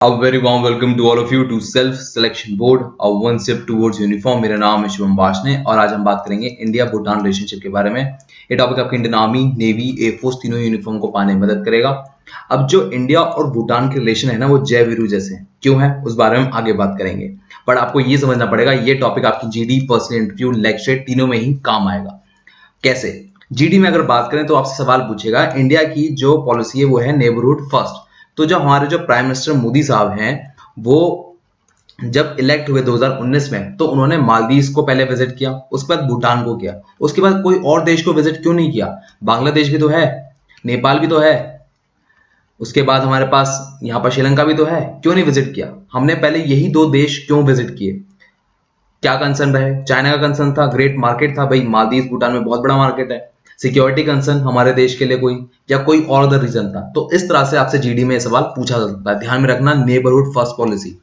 A very warm welcome to all of you to Self Selection Board, a one step towards uniform। मेरा नाम है शुभम वाशने और आज हम बात करेंगे इंडिया भूटान रिलेशनशिप के बारे में। ये टॉपिक आपके इंडियन आर्मी, नेवी, एयरफोर्स तीनों यूनिफॉर्म को पाने में मदद करेगा। अब जो इंडिया और भूटान के रिलेशन है ना, वो जय वीरू जैसे हैं। क्यों है उस बारे में हम आगे बात करेंगे, बट आपको ये समझना पड़ेगा ये टॉपिक आपकी जीडी, पर्सनल इंटरव्यू, लेक्चर तीनों में ही काम आएगा। कैसे? जीडी में अगर बात करें तो आपसे सवाल पूछेगा इंडिया की जो पॉलिसी है वो है नेबरहुड फर्स्ट। तो जो हमारे जो प्राइम मिनिस्टर मोदी साहब हैं, वो जब इलेक्ट हुए 2019 में, तो उन्होंने मालदीव्स को पहले विजिट किया, उसके बाद भूटान को किया, उसके बाद कोई और देश को विजिट क्यों नहीं किया? बांग्लादेश भी तो है, नेपाल भी तो है, उसके बाद हमारे पास यहाँ पर श्रीलंका भी तो है, क्यों नहीं विजिट किया? हमने पहले यही दो देश क्यों विजिट किए? क्या कंसर्न रहे? चाइना का कंसर्न था, ग्रेट मार्केट था भाई, मालदीव भूटान में बहुत बड़ा मार्केट है। सिक्योरिटी कंसर्न हमारे देश के लिए कोई, या कोई और अदर रीजन था? तो इस तरह से आपसे जीडी में सवाल पूछा जा सकता है। ध्यान में रखना, नेबरहुड फर्स्ट पॉलिसी।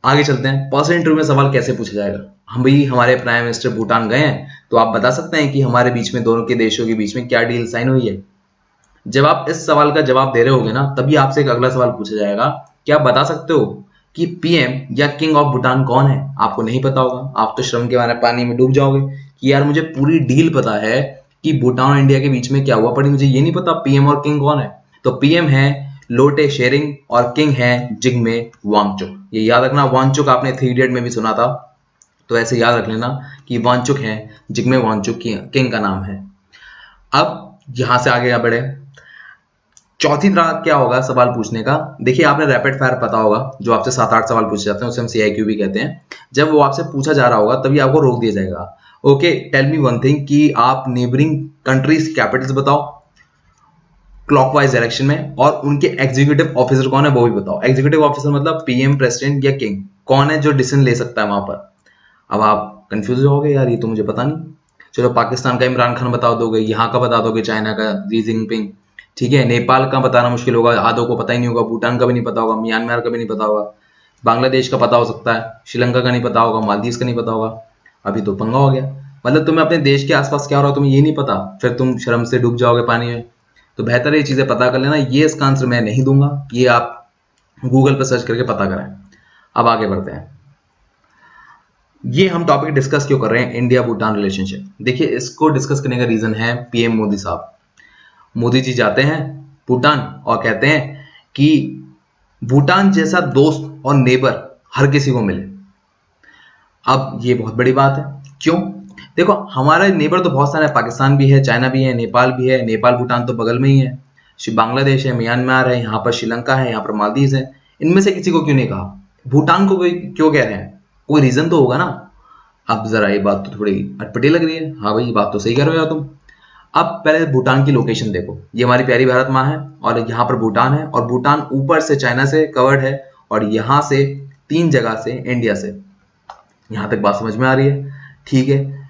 आगे चलते हैं, पर्सनल इंटरव्यू में सवाल कैसे पूछा जाएगा। हम भी हमारे प्राइम मिनिस्टर भूटान गए हैं, तो आप बता सकते हैं कि हमारे बीच में, दोनों के देशों के बीच में क्या डील साइन हुई है? जब आप इस सवाल का जवाब दे रहे होगे ना, तभी आपसे एक अगला सवाल पूछा जाएगा, क्या आप बता सकते हो कि पीएम या किंग ऑफ भूटान कौन है? आपको नहीं पता होगा, आप तो श्रम के मारे पानी में डूब जाओगे कि यार मुझे पूरी डील पता है कि भूटान और इंडिया के बीच में क्या हुआ, पर मुझे ये नहीं पता पीएम और किंग कौन है। तो पीएम है लोटे शेरिंग और किंग है जिग्मे वांगचुक। ये याद रखना, वांगचुक आपने 3 इडियट में भी सुना था, तो ऐसे याद रख लेना कि वांगचुक है, जिग्मे वांगचुक किंग का नाम है। अब यहां से आगे बढ़े, चौथी तरह क्या होगा सवाल पूछने का। देखिए, आपने रैपिड फायर पता होगा, जो आपसे 7-8 सवाल पूछे जाते हैं, उसे हम सीआईक्यू भी कहते हैं। जब वो आपसे पूछा जा रहा होगा तभी आपको रोक दिया जाएगा। Okay, tell me one thing कि आप नेबरिंग कंट्रीज कैपिटल्स बताओ क्लॉकवाइज डायरेक्शन में, और उनके एग्जीक्यूटिव ऑफिसर कौन है वो भी बताओ। एग्जीक्यूटिव ऑफिसर मतलब पीएम, प्रेसिडेंट या किंग, कौन है जो डिसीजन ले सकता है वहां पर? अब आप कंफ्यूज हो गए, यार ये तो मुझे पता नहीं। चलो, पाकिस्तान का इमरान खान बता दोगे, यहाँ का बता दोगे चाइना का जी जिनपिंग, ठीक है। नेपाल का बताना मुश्किल होगा, आधों को पता ही नहीं होगा, भूटान का भी नहीं पता होगा, म्यांमार का भी नहीं पता होगा, बांग्लादेश का पता हो सकता है, श्रीलंका का नहीं पता होगा, मालदीव का नहीं पता होगा। अभी तो पंगा हो गया, मतलब तुम्हें अपने देश के आसपास क्या हो रहा है तुम्हें ये नहीं पता, फिर तुम शर्म से डूब जाओगे पानी में। तो बेहतर ये चीजें पता कर लेना। ये इसका आंसर मैं नहीं दूंगा, ये आप गूगल पर सर्च करके पता करें। अब आगे बढ़ते हैं। ये हम टॉपिक डिस्कस क्यों कर रहे हैं, इंडिया भूटान रिलेशनशिप। देखिए, इसको डिस्कस करने का रीजन है पीएम मोदी साहब। मोदी जी जाते हैं भूटान और कहते हैं कि भूटान जैसा दोस्त और नेबर हर किसी को मिले। अब ये बहुत बड़ी बात है, क्यों? देखो, हमारे नेबर तो बहुत सारे हैं, पाकिस्तान भी है, चाइना भी है, नेपाल भी है। नेपाल भूटान तो बगल में ही है, बांग्लादेश है, म्यांमार है, यहाँ पर श्रीलंका है, यहाँ पर मालदीव है। इनमें से किसी को क्यों नहीं कहा? भूटान को कोई क्यों कह रहे हैं? कोई रीजन तो होगा ना। अब जरा ये बात तो थोड़ी अटपटी लग रही है। हाँ भाई, ये बात तो सही कर रहे हो यार तुम। अब पहले भूटान की लोकेशन देखो, ये हमारी प्यारी भारत माँ है, और यहाँ पर भूटान है, और भूटान ऊपर से चाइना से कवर्ड है, और यहाँ से 3 जगह से इंडिया से। यहाँ तक बात समझ में आ रही है? ठीक है।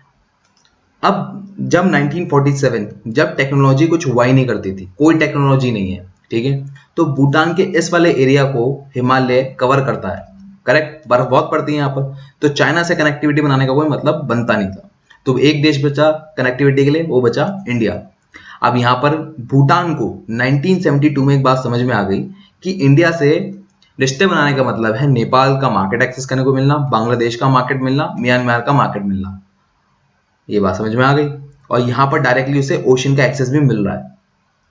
अब जब 1947, जब टेक्नोलॉजी कुछ हुआ ही नहीं करती थी, कोई टेक्नोलॉजी नहीं है, ठीक है, तो भूटान के इस वाले एरिया को हिमालय कवर करता है, करेक्ट, बर्फ बहुत पड़ती है यहाँ पर, तो चाइना से कनेक्टिविटी बनाने का कोई मतलब बनता नहीं था। तो एक देश बचा कनेक्टिविटी के लिए, वो बचा इंडिया। अब यहाँ पर भूटान को 1972 में एक बात समझ में आ गई कि इंडिया से रिश्ते बनाने का मतलब है नेपाल का मार्केट एक्सेस करने को मिलना, बांग्लादेश का मार्केट मिलना, म्यांमार का मार्केट मिलना। ये बात समझ में आ गई, और यहाँ पर डायरेक्टली उसे ओशन का एक्सेस भी मिल रहा है।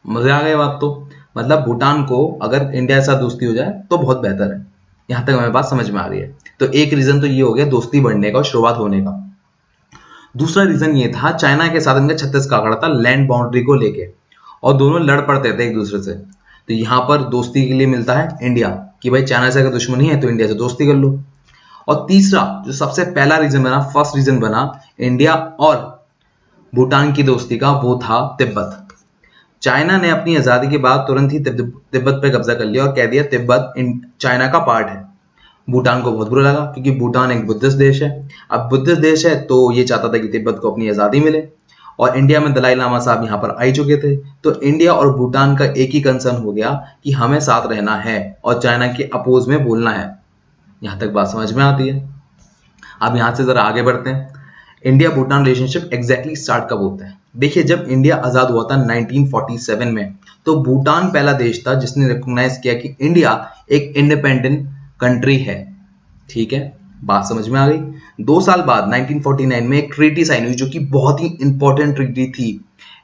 मजे आ गए बात तो। मतलब भूटान को अगर इंडिया के साथ दोस्ती हो जाए तो बहुत बेहतर है। यहाँ तक हमें बात समझ में आ रही है। तो एक रीजन तो ये हो गया दोस्ती बढ़ने का और शुरुआत होने का। दूसरा रीजन ये था, चाइना के साथ इनका 36 का आंकड़ा था लैंड बाउंड्री को लेके, और दोनों लड़ पड़ते थे एक दूसरे से। तो यहाँ पर दोस्ती के लिए मिलता है इंडिया कि भाई चाइना से अगर दुश्मनी है तो इंडिया से दोस्ती कर लो। और तीसरा जो सबसे पहला रीजन बना, फर्स्ट रीजन बना इंडिया और भूटान की दोस्ती का, वो था तिब्बत। चाइना ने अपनी आजादी के बाद तुरंत ही तिब्बत पे कब्जा कर लिया और कह दिया तिब्बत चाइना का पार्ट है। भूटान को बहुत बुरा लगा, क्योंकि भूटान एक बुद्धिस्ट देश है। अब बुद्धिस्ट देश है तो ये चाहता था कि तिब्बत को अपनी आजादी मिले, और इंडिया में दलाई लामा साहब यहाँ पर आ चुके थे। तो इंडिया और भूटान का एक ही कंसर्न हो गया कि हमें साथ रहना है और चाइना के अपोज में बोलना है। यहाँ तक बात समझ में आती है? अब यहाँ से जरा आगे बढ़ते हैं। India Bhutan relationship exactly start कब होता है? देखिए, जब इंडिया आजाद हुआ था 1947 में, तो भूटान पहला देश था जिसने रिकॉग्नाइज किया कि इंडिया एक इंडिपेंडेंट कंट्री है। ठीक है, बात समझ में आ गई। 2 साल बाद 1949 में एक ट्रीटी साइन हुई जो कि बहुत ही इंपॉर्टेंट ट्रीटी थी,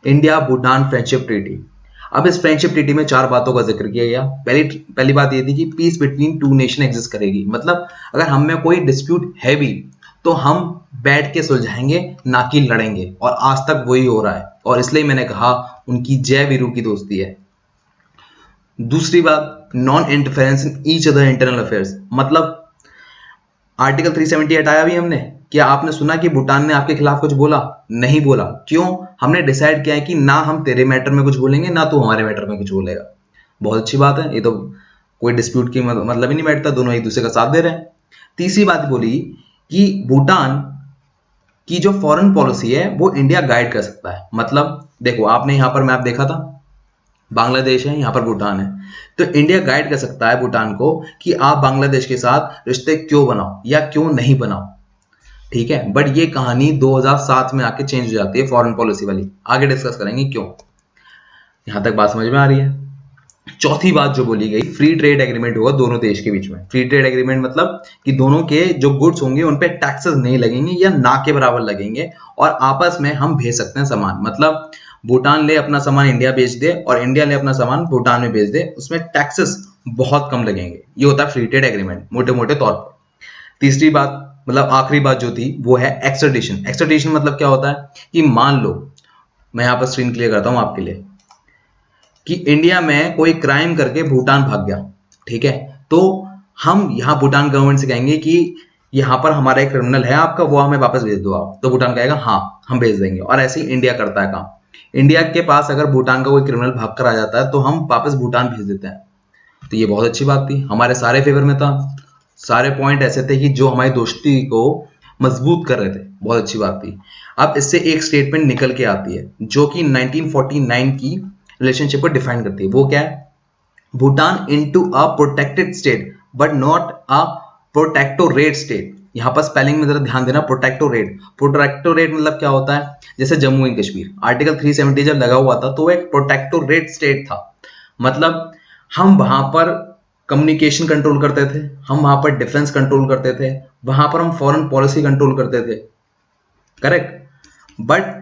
इंडिया भूटान फ्रेंडशिप ट्रीटी। अब इस फ्रेंडशिप ट्रीटी में 4 बातों का जिक्र किया गया। पहली बात ये थी कि peace between two nation exist करेगी, मतलब अगर हम में कोई डिस्प्यूट है भी तो हम बैठ के सुलझाएंगे, ना कि लड़ेंगे, और आज तक वही हो रहा है, और इसलिए मैंने कहा उनकी जय वीरू की दोस्ती है। दूसरी बात, non interference in each other internal affairs, मतलब आर्टिकल 370 हटाया भी हमने। क्या आपने सुना कि भूटान ने आपके खिलाफ कुछ बोला? नहीं बोला। क्यों? हमने डिसाइड किया है कि ना हम तेरे मैटर में कुछ बोलेंगे, ना तू हमारे मैटर में कुछ बोलेगा। बहुत अच्छी बात है, ये तो कोई डिस्प्यूट की मतलब ही नहीं बैठता, दोनों एक दूसरे का साथ दे रहे हैं। तीसरी बात बोली कि भूटान की जो फॉरेन पॉलिसी है वो इंडिया गाइड कर सकता है। मतलब देखो, आपने यहाँ पर मैप देखा था, बांग्लादेश है, यहाँ पर भूटान है, तो इंडिया गाइड कर सकता है भूटान को कि आप बांग्लादेश के साथ रिश्ते क्यों बनाओ या क्यों नहीं बनाओ। ठीक है, बट ये कहानी 2007 में आके चेंज हो जाती है, फॉरेन पॉलिसी वाली। आगे डिस्कस करेंगे क्यों। यहां तक बात समझ में आ रही है। चौथी बात जो बोली गई, फ्री ट्रेड एग्रीमेंट होगा दोनों देश के बीच में। फ्री ट्रेड एग्रीमेंट मतलब कि दोनों के जो गुड्स होंगे उन पे टैक्सेस नहीं लगेंगे या ना के बराबर लगेंगे, और आपस में हम भेज सकते हैं सामान। मतलब भूटान ले अपना सामान इंडिया बेच दे और इंडिया ले अपना सामान भूटान में बेच दे, उसमें टैक्सेस बहुत कम लगेंगे। ये होता है फ्री ट्रेड एग्रीमेंट मोटे मोटे तौर पर। तीसरी बात, मतलब आखिरी बात जो थी, वो है एक्स्ट्राडिशन। एक्स्ट्राडिशन मतलब क्या होता है कि मान लो, मैं यहां पर स्क्रीन क्लियर करता हूं आपके लिए, कि इंडिया में कोई क्राइम करके भूटान भाग गया। ठीक है, तो हम यहाँ भूटान गवर्नमेंट से कहेंगे कि यहाँ पर हमारा एक क्रिमिनल है आपका, वो हमें वापस भेज दो आप, तो भूटान कहेगा हाँ हम भेज देंगे। और ऐसे ही इंडिया करता है काम। इंडिया के पास अगर भूटान का कोई क्रिमिनल भाग कर आ जाता है तो हम वापस भूटान भेज देते हैं। तो ये बहुत अच्छी बात थी, हमारे सारे फेवर में था। सारे पॉइंट ऐसे थे कि जो हमारी दोस्ती को मजबूत कर रहे थे। बहुत अच्छी बात थी। अब इससे एक स्टेटमेंट निकल के आती है जो कि 1949 की रिलेशनशिप को डिफाइन करती है। वो क्या है? Bhutan into a protected state but not a protectorate state. यहां पर स्पेलिंग में जरा ध्यान देना, प्रोटेक्टोरेट। प्रोटेक्टोरेट मतलब क्या होता है? जैसे जम्मू एंड कश्मीर आर्टिकल 370 जब लगा हुआ था तो वो एक प्रोटेक्टोरेट स्टेट था। मतलब हम वहां पर कम्युनिकेशन कंट्रोल करते थे, हम वहां पर डिफेंस कंट्रोल करते थे, वहां पर हम फॉरेन पॉलिसी कंट्रोल करते थे। करेक्ट। बट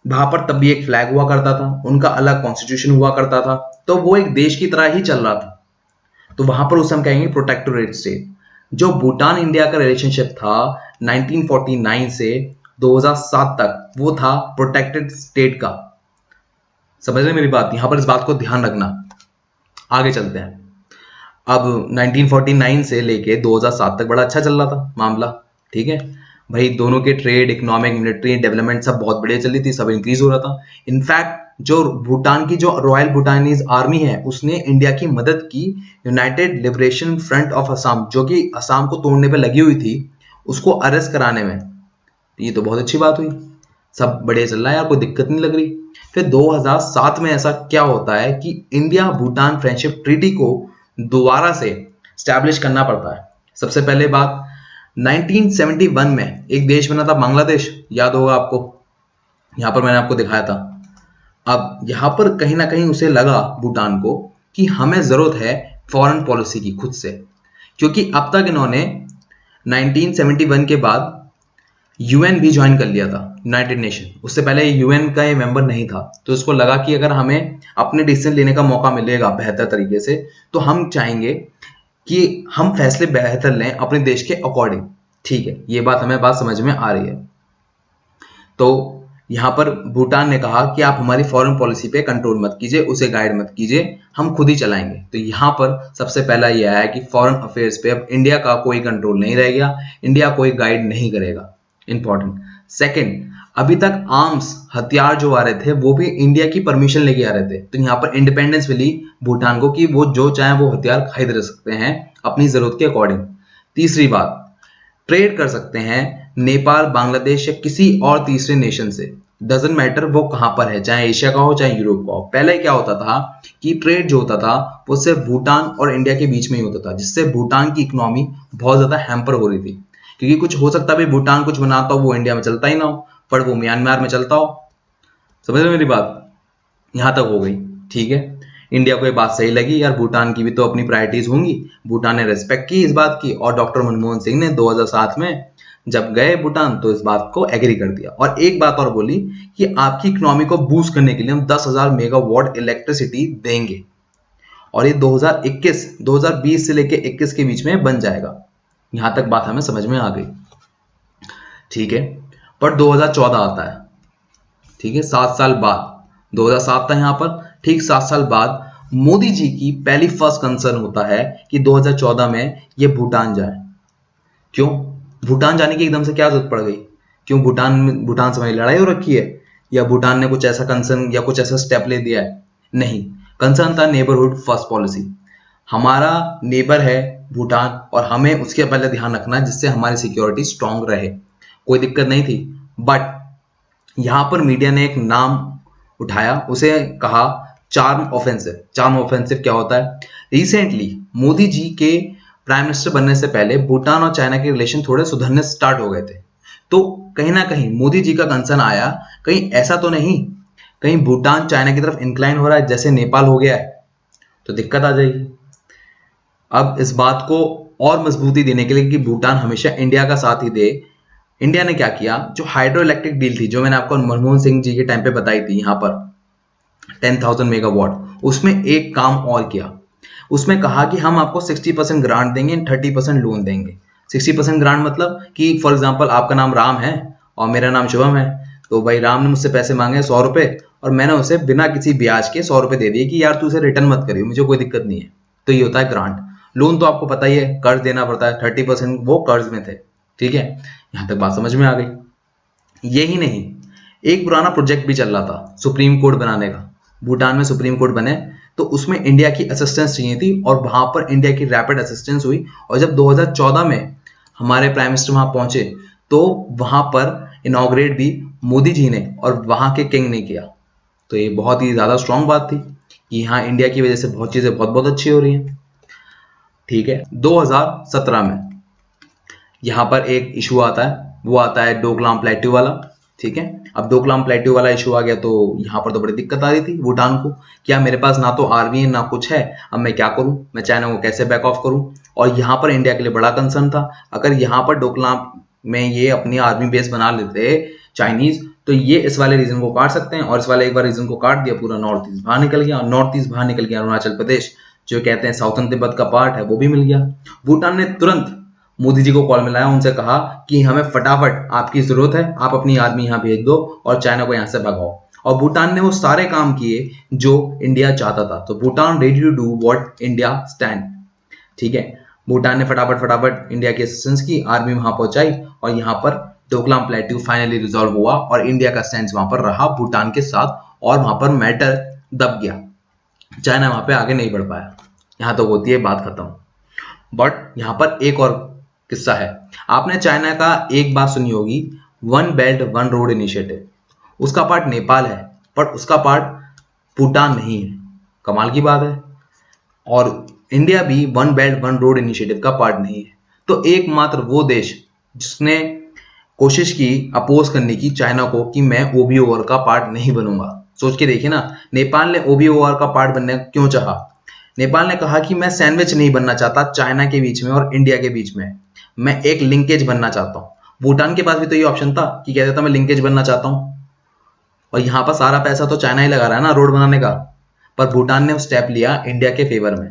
वहां पर तब भी एक फ्लैग हुआ करता था, उनका अलग कॉन्स्टिट्यूशन हुआ करता था, तो वो एक देश की तरह ही चल रहा था। तो वहां पर उसे हम कहेंगे प्रोटेक्टोरेट स्टेट। जो भूटान इंडिया का रिलेशनशिप था 1949 से 2007 तक, वो था प्रोटेक्टेड स्टेट का। समझ रहे मेरी बात? यहां पर इस बात को ध्यान रखना। आगे चलते हैं। अब 1949 से लेके 2007 तक बड़ा अच्छा चल रहा था मामला। ठीक है भाई, दोनों के ट्रेड, इकोनॉमिक, मिलिट्री डेवलपमेंट सब बहुत बढ़िया चल रही थी, सब इंक्रीज हो रहा था। इनफैक्ट जो भूटान की जो रॉयल भूटानीज आर्मी है उसने इंडिया की मदद की। United liberation front of Assam, जो कि असम को तोड़ने पे लगी हुई थी, उसको अरेस्ट कराने में। ये तो बहुत अच्छी बात हुई, सब बढ़िया चल रहा है यार, कोई दिक्कत नहीं लग रही। फिर 2007 में ऐसा क्या होता है कि इंडिया भूटान फ्रेंडशिप ट्रीटी को दोबारा से स्टैब्लिश करना पड़ता है। सबसे पहले बात, 1971 में एक देश बना था बांग्लादेश, याद होगा आपको, यहां पर मैंने आपको दिखाया था। अब यहां पर कहीं ना कहीं उसे लगा भूटान को कि हमें जरूरत है फॉरेन पॉलिसी की खुद से, क्योंकि अब तक इन्होंने 1971 के बाद यूएन भी ज्वाइन कर लिया था, यूनाइटेड नेशन। उससे पहले यूएन का ये मेंबर नहीं था, तो इसको लगा कि अगर हमें अपने डिसीजन लेने का मौका मिलेगा बेहतर तरीके से, तो हम चाहेंगे कि हम फैसले बेहतर लें अपने देश के अकॉर्डिंग। ठीक है, ये बात हमें बात समझ में आ रही है। तो यहां पर भूटान ने कहा कि आप हमारी फॉरेन पॉलिसी पे कंट्रोल मत कीजिए, उसे गाइड मत कीजिए, हम खुद ही चलाएंगे। तो यहां पर सबसे पहला यह आया कि फॉरेन अफेयर्स पे अब इंडिया का कोई कंट्रोल नहीं रहेगा, इंडिया कोई गाइड नहीं करेगा। इंपॉर्टेंट। सेकंड, अभी तक आर्म्स, हथियार जो आ रहे थे वो भी इंडिया की परमिशन लेके आ रहे थे, तो यहाँ पर इंडिपेंडेंस मिली भूटान को कि वो जो चाहे वो हथियार खरीद सकते हैं अपनी जरूरत के अकॉर्डिंग। तीसरी बात, ट्रेड कर सकते हैं नेपाल, बांग्लादेश या किसी और तीसरे नेशन से, डजेंट मैटर वो कहां पर है, चाहे एशिया का हो चाहे यूरोप का हो। पहले क्या होता था कि ट्रेड जो होता था वो सिर्फ भूटान और इंडिया के बीच में ही होता था, जिससे भूटान की इकोनॉमी बहुत ज्यादा हैम्पर हो रही थी। क्योंकि कुछ हो सकता है भूटान कुछ बनाता हो वो इंडिया में चलता ही ना हो, पर वो म्यांमार में चलता हो। समझ रहे मेरी बात? यहां तक हो गई। ठीक है, इंडिया को ये बात सही लगी, यार भूटान की भी तो अपनी प्रायोरिटीज होंगी। भूटान ने रिस्पेक्ट की इस बात की, और डॉक्टर मनमोहन सिंह ने 2007 में जब गए भूटान तो इस बात को एग्री कर दिया। और एक बात और बोली कि आपकी इकोनॉमी को बूस्ट करने के लिए हम 10,000 मेगावाट इलेक्ट्रिसिटी देंगे, और ये 2020 से लेके 21 के बीच में बन जाएगा। यहां तक बात हमें समझ में आ गई, ठीक है। पर 2014 आता है, ठीक है, 7 साल बाद, 2007 था यहाँ पर, ठीक 7 साल बाद मोदी जी की पहली फर्स्ट कंसर्न होता है कि 2014 में ये भूटान जाए। क्यों भूटान जाने की एकदम से क्या जरूरत पड़ गई? क्यों भूटान से हमारी लड़ाई हो रखी है, या भूटान ने कुछ ऐसा कंसर्न या कुछ ऐसा स्टेप ले दिया है? नहीं, कंसर्न था नेबरहुड फर्स्ट पॉलिसी। हमारा नेबर है भूटान, और हमें उसके पहले ध्यान रखना है जिससे हमारी सिक्योरिटी स्ट्रांग रहे। कोई दिक्कत नहीं थी, बट यहां पर मीडिया ने एक नाम उठाया, उसे कहा चार्म ऑफेंसिव। चार्म ऑफेंसिव क्या होता है? रिसेंटली मोदी जी के प्राइम मिनिस्टर बनने से पहले भूटान और चाइना के रिलेशन थोड़े सुधरने स्टार्ट हो गए थे, तो कहीं ना कहीं मोदी जी का कंसर्न आया, कहीं ऐसा तो नहीं कहीं भूटान चाइना की तरफ इंक्लाइन हो रहा है जैसे नेपाल हो गया है, तो दिक्कत आ जाएगी। अब इस बात को और मजबूती देने के लिए कि भूटान हमेशा इंडिया का साथ ही दे, इंडिया ने क्या किया, जो हाइड्रो इलेक्ट्रिक डील थी जो मैंने आपको मनमोहन सिंह जी के टाइम पे बताई थी, यहाँ पर 10,000 मेगावाट, उसमें एक काम और किया। उसमें कहा कि हम आपको 60% ग्रांट देंगे, 30% लोन देंगे। 60% ग्रांट मतलब कि फॉर एग्जांपल आपका नाम राम है और मेरा नाम शुभम है, तो भाई राम ने मुझसे पैसे मांगे 100 रुपए, और मैंने उसे बिना किसी ब्याज के 100 रुपए दे दिए कि यार तू उसे रिटर्न मत करियो, मुझे कोई दिक्कत नहीं है। तो ये होता है ग्रांट। लोन तो आपको पता ही है, कर्ज देना पड़ता है, 30% वो कर्ज में थे, ठीक है। यहां तक बात समझ में आ गई। यही नहीं, एक पुराना प्रोजेक्ट भी चल रहा था सुप्रीम कोर्ट बनाने का। भूटान में सुप्रीम कोर्ट बने तो उसमें इंडिया की असिस्टेंस चाहिए थी, और वहां पर इंडिया की रैपिड असिस्टेंस हुई। और जब 2014 में हमारे प्राइम मिनिस्टर वहां पहुंचे तो वहां पर इनॉग्रेट भी मोदी जी ने और वहां के किंग ने किया। तो ये बहुत ही ज्यादा स्ट्रांग बात थी कि यहाँ इंडिया की वजह से बहुत चीजें बहुत बहुत अच्छी हो रही हैं, ठीक है। 2017 में यहाँ पर एक इशू आता है, वो आता है डोकलाम प्लेट्यू वाला, ठीक है। अब डोकलाम प्लेट्यू वाला इशू आ गया तो यहाँ पर तो बड़ी दिक्कत आ रही थी भूटान को, क्या मेरे पास ना तो आर्मी है ना कुछ है, अब मैं क्या करूं, मैं चाइना को कैसे बैक ऑफ करूं। और यहाँ पर इंडिया के लिए बड़ा कंसर्न था, अगर यहाँ पर डोकलाम में ये अपनी आर्मी बेस बना लेते चाइनीज, तो ये इस वाले रीजन को काट सकते हैं, और इस वाले एक बार रीजन को काट दिया, पूरा नॉर्थ ईस्ट बाहर निकल गया। नॉर्थ ईस्ट बाहर निकल गया, अरुणाचल प्रदेश जो कहते हैं साउथर्न तिब्बत का पार्ट है वो भी मिल गया। भूटान ने तुरंत मोदी जी को कॉल मिलाया, उनसे कहा कि हमें फटाफट आपकी जरूरत है, आप अपनी आर्मी यहाँ भेज दो और चाइना को यहाँ से भगाओ। और भूटान ने वो सारे काम किए जो इंडिया चाहता था। तो Bhutan ready to do what India stand, ठीक है। भूटान ने फटाफट फटाफट इंडिया की असिस्टेंस की, आर्मी वहां पहुंचाई, और यहाँ पर डोकलाम प्लेट्यू फाइनली रिजॉल्व हुआ, और इंडिया का स्टैंड वहां पर रहा भूटान के साथ, और वहां पर मैटर दब गया, चाइना वहां पे आगे नहीं बढ़ पाया। यहां तक होती है बात खत्म। बट यहाँ पर एक और किस्सा है। आपने चाइना का एक बात सुनी होगी, one belt one road initiative. उसका पार्ट नेपाल है, पर उसका पार्ट भूटान नहीं है। कमाल की बात है। और इंडिया भी one belt one road initiative का पार्ट नहीं है। तो एकमात्र वो देश जिसने कोशिश की अपोज करने की चाइना को कि मैं ओबीओआर का पार्ट नहीं बनूंगा। सोच के देखिए ना, नेपाल ने ओबीओआर का पार्ट बनने क्यों चाहा? नेपाल ने कहा कि मैं सैंडविच नहीं बनना चाहता चाइना के बीच में और इंडिया के बीच में, मैं एक लिंकेज बनना चाहता हूं। भूटान के पास भी तो ये ऑप्शन था कि कहता था मैं लिंकेज बनना चाहता हूं, और यहां पर सारा पैसा तो चाइना ही लगा रहा है ना रोड बनाने का। पर भूटान ने स्टेप लिया इंडिया के फेवर में।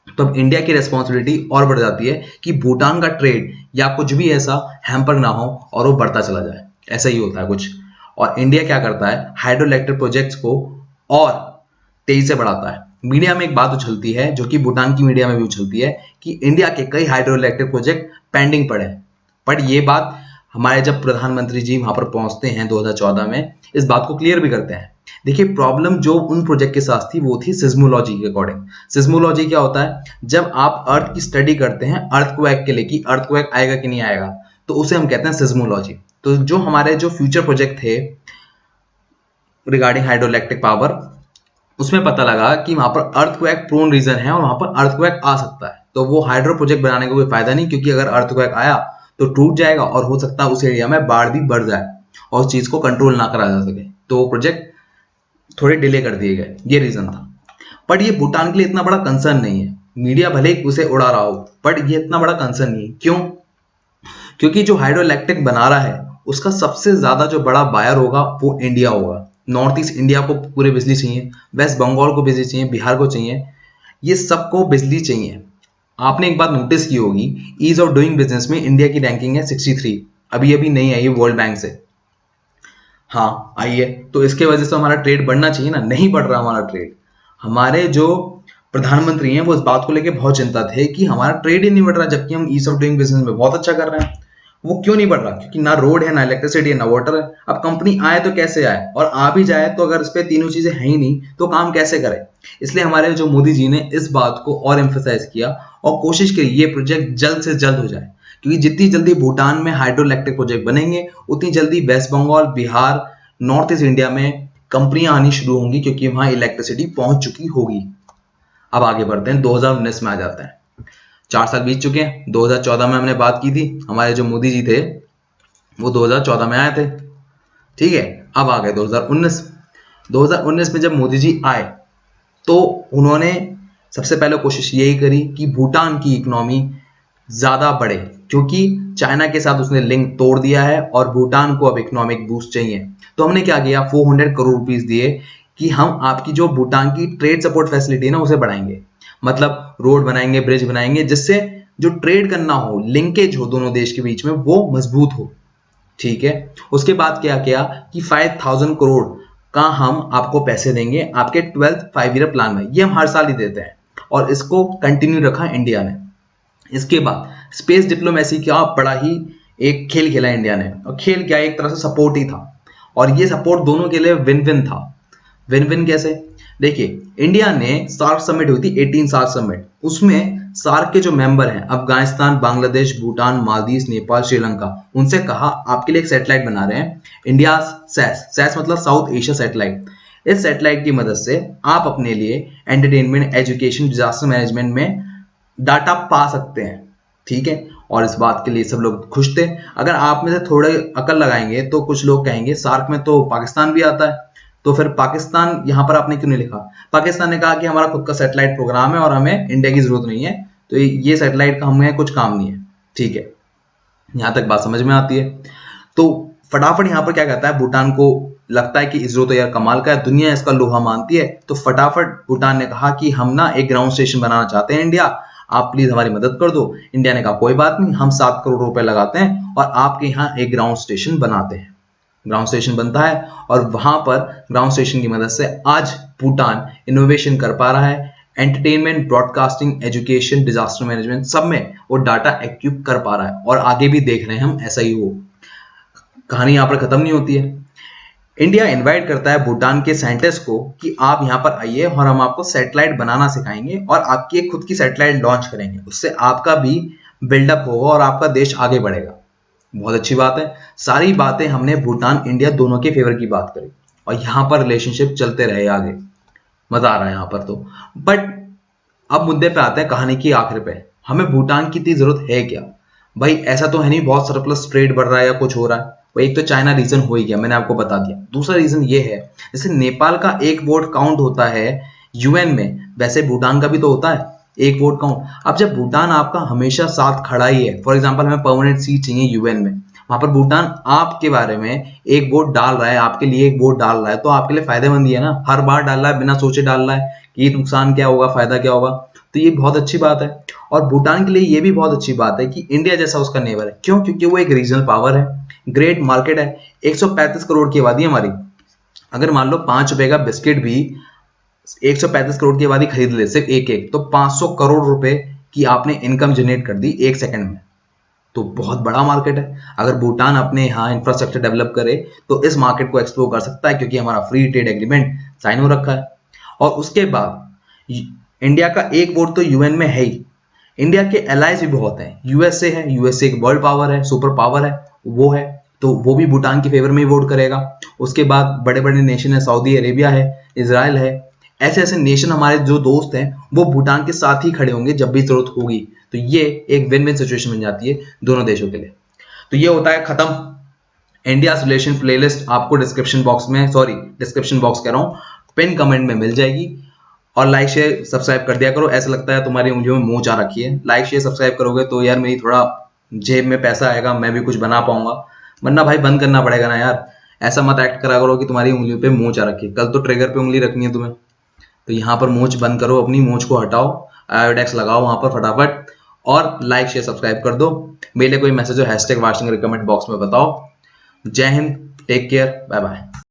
तो अब इंडिया की रेस्पॉन्सिबिलिटी और बढ़ जाती है कि भूटान का ट्रेड या कुछ भी ऐसा हैम्पर ना हो और वो बढ़ता चला जाए। ऐसा ही होता है कुछ। और इंडिया क्या करता है, हाइड्रो इलेक्ट्रिक प्रोजेक्ट्स को और तेजी से बढ़ाता है। मीडिया में एक बात उछलती है, जो कि भूटान की मीडिया में भी उछलती है, कि इंडिया के कई हाइड्रो इलेक्ट्रिक प्रोजेक्ट पेंडिंग पड़े हैं। बट ये बात हमारे जब प्रधानमंत्री जी वहां पर पहुंचते हैं 2014 में, इस बात को क्लियर भी करते हैं। देखिए, प्रॉब्लम जो उन प्रोजेक्ट के साथ थी वो थी सिज्मोलॉजी के अकॉर्डिंग। सिज्मोलॉजी क्या होता है? जब आप अर्थ की स्टडी करते हैं अर्थक्वेक के लिए कि अर्थक्वेक आएगा कि नहीं आएगा, तो उसे हम कहते हैं सिज्मोलॉजी। तो जो हमारे जो फ्यूचर प्रोजेक्ट थे रिगार्डिंग हाइड्रो इलेक्ट्रिक पावर, उसमें पता लगा कि वहां पर अर्थक्वेक प्रोन रीजन है और वहां पर अर्थक्वेक आ सकता है। तो वो हाइड्रो प्रोजेक्ट बनाने का कोई फायदा नहीं, क्योंकि अगर अर्थक्वेक आया तो टूट जाएगा और हो सकता है उस एरिया में बाढ़ भी बढ़ जाए और उस चीज को कंट्रोल ना करा जा सके। तो वो प्रोजेक्ट थोड़े डिले कर दिए गए, ये रीजन था। बट ये भूटान के लिए इतना बड़ा कंसर्न नहीं है। मीडिया भले ही उसे उड़ा रहा हो, बट ये इतना बड़ा कंसर्न नहीं है। क्यों? क्योंकि जो हाइड्रो इलेक्ट्रिक बना रहा है उसका सबसे ज्यादा जो बड़ा बायर होगा वो इंडिया होगा। नॉर्थ ईस्ट इंडिया को पूरे बिजली चाहिए, वेस्ट बंगाल को बिजली चाहिए, बिहार को चाहिए, ये सबको बिजली चाहिए। आपने एक बात नोटिस की होगी, ईज ऑफ डूइंग बिजनेस में इंडिया की रैंकिंग है 63, अभी अभी नहीं आई है वर्ल्ड बैंक से। हाँ आई है, तो इसके वजह से हमारा ट्रेड बढ़ना चाहिए ना, नहीं बढ़ रहा हमारा ट्रेड। हमारे जो प्रधानमंत्री हैं वो इस बात को लेकर बहुत चिंतित थे कि हमारा ट्रेड ही नहीं बढ़ रहा, जबकि हम ईज ऑफ डूइंग बिजनेस में बहुत अच्छा कर रहे हैं। वो क्यों नहीं बढ़ रहा? क्योंकि ना रोड है, ना इलेक्ट्रिसिटी है, ना वाटर है। अब कंपनी आए तो कैसे आए, और आ भी जाए तो अगर इस पे तीनों चीजें हैं ही नहीं तो काम कैसे करे? इसलिए हमारे जो मोदी जी ने इस बात को और एम्फेसाइज किया और कोशिश की ये प्रोजेक्ट जल्द से जल्द हो जाए, क्योंकि जितनी जल्दी भूटान में हाइड्रो इलेक्ट्रिक प्रोजेक्ट बनेंगे उतनी जल्दी वेस्ट बंगाल, बिहार, नॉर्थ ईस्ट इंडिया में कंपनियां आनी शुरू होंगी, क्योंकि वहां इलेक्ट्रिसिटी पहुंच चुकी होगी। अब आगे बढ़ते हैं, 2019 में आ जाते हैं। 4 साल बीत चुके हैं। 2014 में हमने बात की थी, हमारे जो मोदी जी थे वो 2014 में आए थे, ठीक है। अब आ गए 2019। 2019 में जब मोदी जी आए तो उन्होंने सबसे पहले कोशिश यही करी कि भूटान की इकोनॉमी ज्यादा बढ़े, क्योंकि चाइना के साथ उसने लिंक तोड़ दिया है और भूटान को अब इकोनॉमिक बूस्ट चाहिए। तो हमने क्या किया, 400 करोड़ रुपीस दिए कि हम आपकी जो भूटान की ट्रेड सपोर्ट फैसिलिटी है ना उसे बढ़ाएंगे। मतलब रोड बनाएंगे, ब्रिज बनाएंगे, जिससे जो ट्रेड करना हो, लिंकेज हो दोनों देश के बीच में, वो मजबूत हो, ठीक है। उसके बाद क्या किया कि 5000 करोड़ का हम आपको पैसे देंगे आपके 12th 5 ईयर प्लान में। ये हम हर साल ही देते हैं और इसको कंटिन्यू रखा इंडिया ने। इसके बाद स्पेस डिप्लोमेसी का बड़ा ही एक खेल खेला इंडिया ने, और खेल क्या, एक तरह से सपोर्ट ही था, और ये सपोर्ट दोनों के लिए विन विन था। विन विन कैसे? देखिए, इंडिया ने सार्क समिट हुई थी, 18 सार्क समिट, उसमें सार्क के जो मेंबर हैं अफगानिस्तान, बांग्लादेश, भूटान, मालदीव, नेपाल, श्रीलंका, उनसे कहा आपके लिए एक सैटेलाइट बना रहे हैं, इंडिया सैस, सैस मतलब साउथ एशिया सैटेलाइट। इस सैटेलाइट की मदद से आप अपने लिए एंटरटेनमेंट, एजुकेशन, डिजास्टर मैनेजमेंट में डाटा पा सकते हैं, ठीक है। और इस बात के लिए सब लोग खुश थे। अगर आप में से थोड़े अकल लगाएंगे तो कुछ लोग कहेंगे सार्क में तो पाकिस्तान भी आता है, तो फिर पाकिस्तान यहां पर आपने क्यों नहीं लिखा? पाकिस्तान ने कहा कि हमारा खुद का सैटेलाइट प्रोग्राम है और हमें इंडिया की जरूरत नहीं है, तो ये सैटेलाइट का हमें कुछ काम नहीं है, ठीक है। यहां तक बात समझ में आती है। तो फटाफट यहां पर क्या कहता है, भूटान को लगता है कि इसरो तो यार कमाल का है, दुनिया इसका लोहा मानती है, तो फटाफट भूटान ने कहा कि हम ना एक ग्राउंड स्टेशन बनाना चाहते हैं इंडिया, आप प्लीज हमारी मदद कर दो। इंडिया ने कहा कोई बात नहीं, हम 7 करोड़ रुपए लगाते हैं और आपके यहाँ एक ग्राउंड स्टेशन बनाते हैं। ग्राउंड स्टेशन बनता है और वहां पर ग्राउंड स्टेशन की मदद से आज भूटान इनोवेशन कर पा रहा है, entertainment, broadcasting, education, disaster management, सब में वो डाटा एक्विप कर पा रहा है, और आगे भी देख रहे हैं हम ऐसा ही हो। कहानी यहाँ पर खत्म नहीं होती है। इंडिया इनवाइट करता है भूटान के साइंटिस्ट को कि आप यहाँ पर आइए और हम आपको सैटेलाइट बनाना सिखाएंगे और आपकी एक खुद की सैटेलाइट लॉन्च करेंगे, उससे आपका भी बिल्डअप होगा और आपका देश आगे बढ़ेगा। बहुत अच्छी बात है। सारी बातें हमने भूटान इंडिया दोनों के फेवर की बात करी और यहाँ पर रिलेशनशिप चलते रहे आगे, मजा आ रहा है यहाँ पर तो। बट अब मुद्दे पे आते हैं, कहानी की आखिर पे, हमें भूटान की इतनी जरूरत है क्या? भाई ऐसा तो है नहीं बहुत सरप्लस ट्रेड बढ़ रहा है या कुछ हो रहा है। भाई एक तो चाइना रीजन हो ही गया, मैंने आपको बता दिया। दूसरा रीजन ये है, जैसे नेपाल का एक वोट काउंट होता है यूएन में, वैसे भूटान का भी तो होता है एक वोट काउंट। अब जब भूटान आपका हमेशा साथ खड़ा ही है, फॉर एग्जाम्पल हमें परमानेंट सीट चाहिए यूएन में, वहां पर भूटान आपके बारे में एक वोट डाल रहा है, आपके लिए एक वोट डाल रहा है, तो आपके लिए फायदेमंद ही है ना। हर बार डाल रहा है, बिना सोचे डाल रहा है कि नुकसान क्या होगा, फायदा क्या होगा, तो ये बहुत अच्छी बात है। और भूटान के लिए ये भी बहुत अच्छी बात है कि इंडिया जैसा उसका नेबर है। क्यों? क्योंकि वो एक रीजनल पावर है, ग्रेट मार्केट है। 135 करोड़ की आबादी हमारी, अगर मान लो 5 रुपए का बिस्किट भी 135 करोड़ की आबादी खरीद ले सिर्फ एक एक, तो 500 करोड़ रुपए की आपने इनकम जनरेट कर दी एक सेकंड में, तो बहुत बड़ा मार्केट है। अगर भूटान अपने यहाँ इंफ्रास्ट्रक्चर डेवलप करे तो इस मार्केट को एक्सप्लोर कर सकता है, क्योंकि हमारा फ्री ट्रेड एग्रीमेंट साइन हो रखा है। और उसके बाद इंडिया का एक वोट तो यूएन में है ही, इंडिया के एलाइज भी बहुत हैं। यूएसए है, यूएसए एक वर्ल्ड पावर है, सुपर पावर है, वो है, तो वो भी भूटान की फेवर में ही वोट करेगा। उसके बाद बड़े बड़े नेशन है, सऊदी अरेबिया है, इजराइल है, ऐसे ऐसे नेशन हमारे जो दोस्त हैं वो भूटान के साथ ही खड़े होंगे जब भी जरूरत होगी। तो ये एक विन विन सिचुएशन बन जाती है दोनों देशों के लिए। तो ये होता है खत्म इंडिया रिलेशन प्लेलिस्ट। आपको डिस्क्रिप्शन बॉक्स में, सॉरी डिस्क्रिप्शन बॉक्स कह रहा हूँ, पिन कमेंट में मिल जाएगी। और लाइक शेयर सब्सक्राइब कर दिया करो। ऐसा लगता है तुम्हारी उंगलियों में मोच आ रखी है। लाइक शेयर सब्सक्राइब करोगे तो यार मेरी थोड़ा जेब में पैसा आएगा, मैं भी कुछ बना पाऊंगा। वरना भाई बंद करना पड़ेगा ना यार। ऐसा मत एक्ट करा करो कि तुम्हारी उंगलियों पे मोच आ रखी है। कल तो ट्रिगर पे उंगली रखनी है तुम्हें, तो यहाँ पर मोच बंद करो, अपनी मोच को हटाओ, आयोडेक्स लगाओ वहां पर फटाफट, और लाइक शेयर सब्सक्राइब कर दो। मेरे लिए कोई मैसेज हो हैशटैग वाशिंग कमेंट बॉक्स में बताओ। जय हिंद, टेक केयर, बाय बाय।